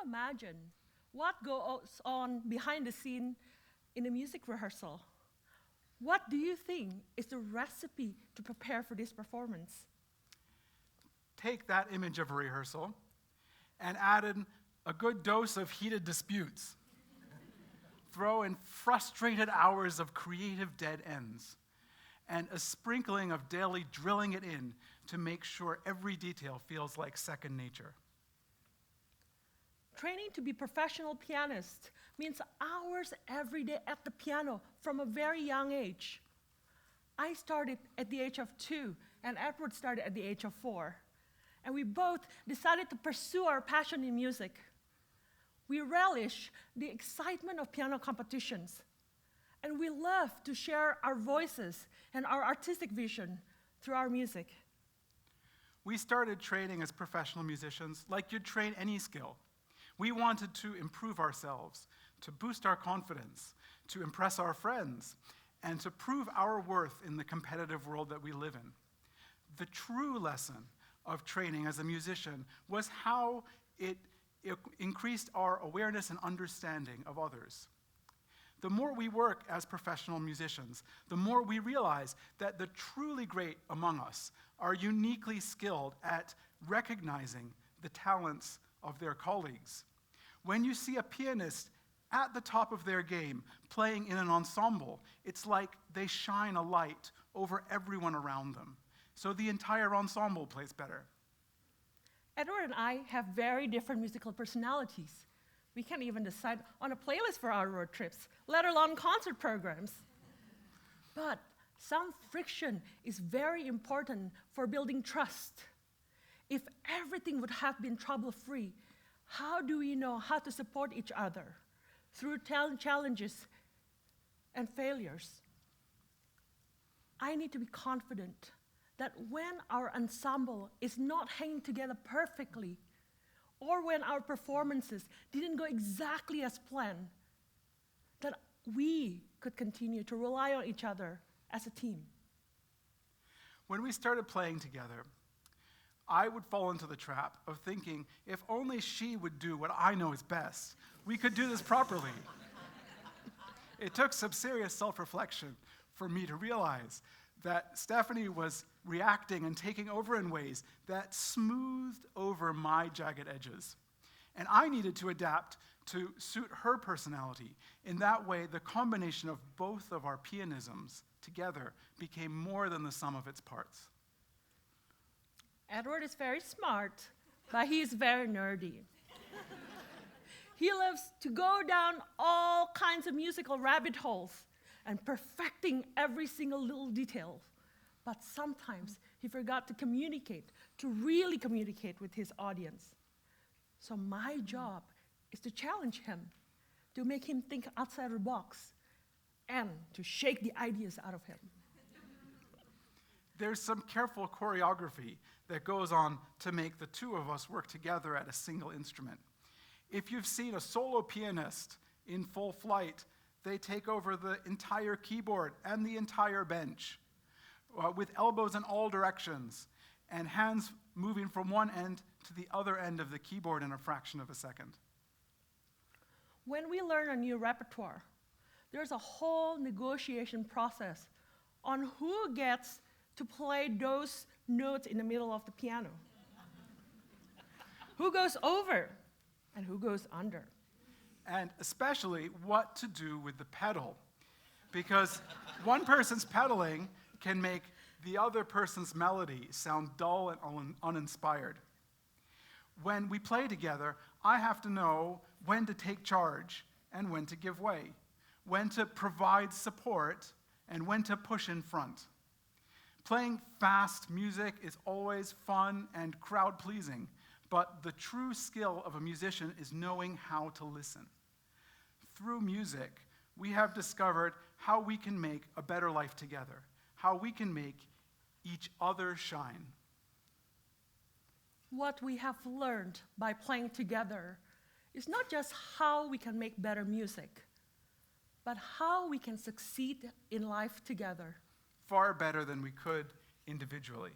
imagine what goes on behind the scene in a music rehearsal? What do you think is the recipe to prepare for this performance? Take that image of a rehearsal and add in a good dose of heated disputes. Throw in frustrated hours of creative dead ends and a sprinkling of daily drilling it in to make sure every detail feels like second nature. Training to be professional pianist means hours every day at the piano from a very young age. I started at the age of 2, and Edward started at the age of 4. And we both decided to pursue our passion in music. We relish the excitement of piano competitions, and we love to share our voices and our artistic vision through our music. We started training as professional musicians like you'd train any skill. We wanted to improve ourselves, to boost our confidence, to impress our friends, and to prove our worth in the competitive world that we live in. The true lesson of training as a musician was how it increased our awareness and understanding of others. The more we work as professional musicians, the more we realize that the truly great among us are uniquely skilled at recognizing the talents of their colleagues. When you see a pianist at the top of their game playing in an ensemble, it's like they shine a light over everyone around them. So the entire ensemble plays better. Edward and I have very different musical personalities. We can't even decide on a playlist for our road trips, let alone concert programs. But some friction is very important for building trust. If everything would have been trouble-free, how do we know how to support each other through challenges and failures? I need to be confident that when our ensemble is not hanging together perfectly, or when our performances didn't go exactly as planned, that we could continue to rely on each other as a team. When we started playing together, I would fall into the trap of thinking, if only she would do what I know is best, we could do this properly. It took some serious self-reflection for me to realize that Stephanie was reacting and taking over in ways that smoothed over my jagged edges. And I needed to adapt to suit her personality. In that way, the combination of both of our pianisms together became more than the sum of its parts. Edward is very smart, but he's very nerdy. He loves to go down all kinds of musical rabbit holes and perfecting every single little detail. But sometimes he forgot to communicate, to really communicate with his audience. So my job is to challenge him, to make him think outside the box, and to shake the ideas out of him. There's some careful choreography that goes on to make the two of us work together at a single instrument. If you've seen a solo pianist in full flight, they take over the entire keyboard and the entire bench with elbows in all directions and hands moving from one end to the other end of the keyboard in a fraction of a second. When we learn a new repertoire, there's a whole negotiation process on who gets to play those notes in the middle of the piano. Who goes over and who goes under. And especially what to do with the pedal. Because one person's pedaling can make the other person's melody sound dull and uninspired. When we play together, I have to know when to take charge and when to give way, when to provide support and when to push in front. Playing fast music is always fun and crowd-pleasing, but the true skill of a musician is knowing how to listen. Through music, we have discovered how we can make a better life together, how we can make each other shine. What we have learned by playing together is not just how we can make better music, but how we can succeed in life together. Far better than we could individually.